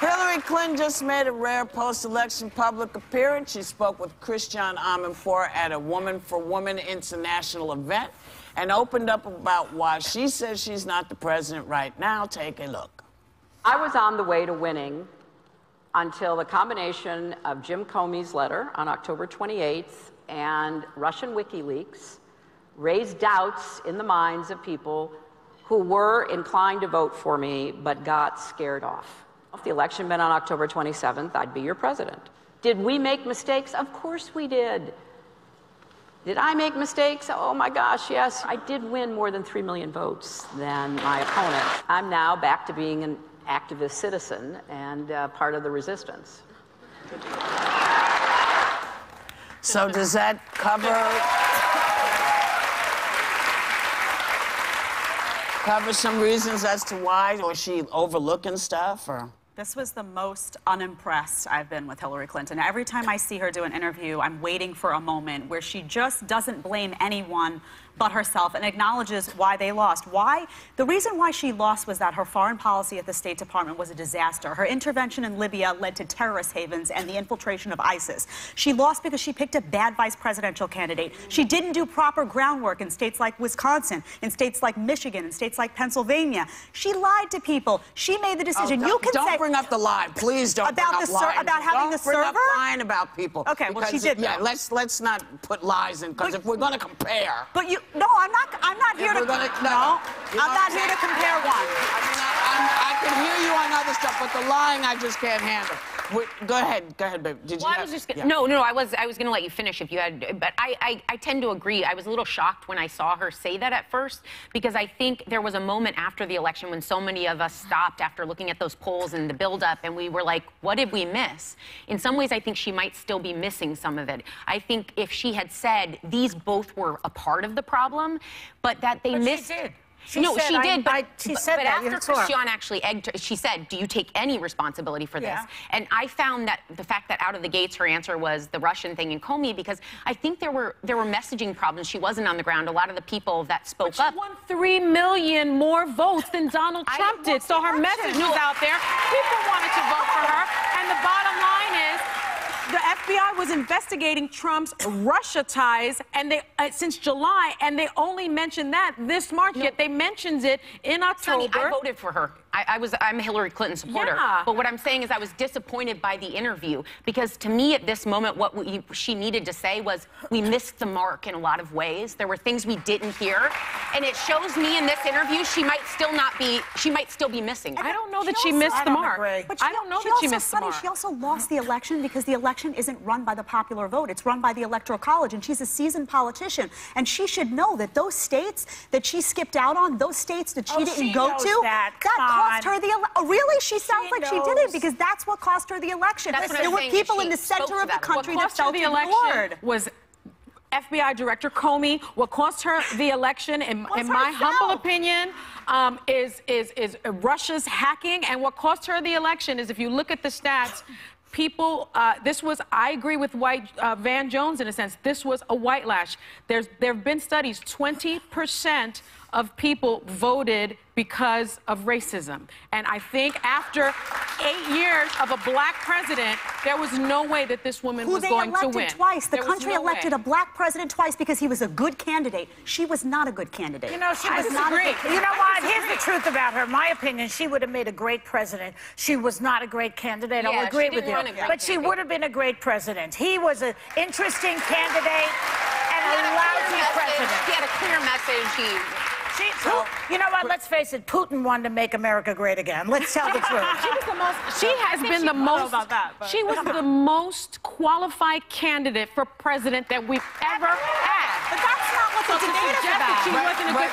Hillary Clinton just made a rare post-election public appearance. She spoke with Christiane Amanpour at a Woman for Woman international event and opened up about why she says she's not the president right now. Take a look. I was on the way to winning until the combination of Jim Comey's letter on October 28th and Russian WikiLeaks raised doubts in the minds of people who were inclined to vote for me but got scared off. If the election had been on October 27th, I'd be your president. Did we make mistakes? Of course we did. Did I make mistakes? Oh my gosh, yes. I did win more than 3 million votes than my opponent. I'm now back to being an activist citizen and part of the resistance. So does that cover some reasons as to why? Or is she overlooking stuff? Or? This was the most unimpressed I've been with Hillary Clinton. Every time I see her do an interview, I'm waiting for a moment where she just doesn't blame anyone but herself and acknowledges why they lost. Why? The reason why she lost was that her foreign policy at the State Department was a disaster. Her intervention in Libya led to terrorist havens and the infiltration of ISIS. She lost because she picked a bad vice presidential candidate. She didn't do proper groundwork in states like Wisconsin, in states like Michigan, in states like Pennsylvania. She lied to people. She made the decision. Don't bring up the lie. Please don't bring up lying. About having the server? Don't bring up lying about people. Okay, well, she did. Yeah, let's not put lies in, because if we're going to compare. But no, I'm not here to. I'm not here to compare one. I can hear you on other stuff, but the lying I just can't handle. Go ahead, babe. Did you? Well, I was just no. I was going to let you finish if you had. But I tend to agree. I was a little shocked when I saw her say that at first, because I think there was a moment after the election when so many of us stopped after looking at those polls and the buildup, and we were like, what did we miss? In some ways, I think she might still be missing some of it. I think if she had said these both were a part of the problem, but that they missed. She did. She did, but after Christiane actually egged her, she said, do you take any responsibility for this? Yeah. And I found that the fact that out of the gates her answer was the Russian thing and Comey, because I think there were messaging problems. She wasn't on the ground. A lot of the people that spoke up. She won 3 million more votes than Donald Trump did, so her message was out there. People wanted to vote for her, and the bottom line is, the FBI was investigating Trump's Russia ties, and since July, and they only mentioned that this March. Yet they mentioned it in October. Sonny, I voted for her. I'm a Hillary Clinton supporter. Yeah. But what I'm saying is I was disappointed by the interview, because to me at this moment what she needed to say was, we missed the mark in a lot of ways. There were things we didn't hear, and it shows me in this interview she might still be missing. I don't know that she missed the mark. But I don't know that she missed the mark. She also lost the election because the election isn't run by the popular vote. It's run by the Electoral College, and she's a seasoned politician, and she should know that those states that she skipped out on, those states that she didn't go to, that cost her the election. Oh, really? She sounds like she did it, because that's what cost her the election. There were people in the center of the country that felt ignored. Was FBI Director Comey. What cost her the election, in my humble opinion, is Russia's hacking. And what cost her the election is, if you look at the stats, people, I agree with Van Jones in a sense. This was a white lash. There have been studies, 20% of people voted because of racism. And I think after 8 years of a black president, there was no way that this woman was going to win. Who they elected twice. The country elected a black president twice because he was a good candidate. She was not a good candidate. You know, she was not a good candidate. You know what? Here's the truth about her. My opinion, she would have made a great president. She was not a great candidate. I'll agree with you. But she would have been a great president. He was an interesting candidate and a lousy president. He had a clear message. You know what? Let's face it. Putin wanted to make America great again. Let's tell the truth. She was the most qualified candidate for president that we've ever had. But that's not what the debate is about. She wasn't a good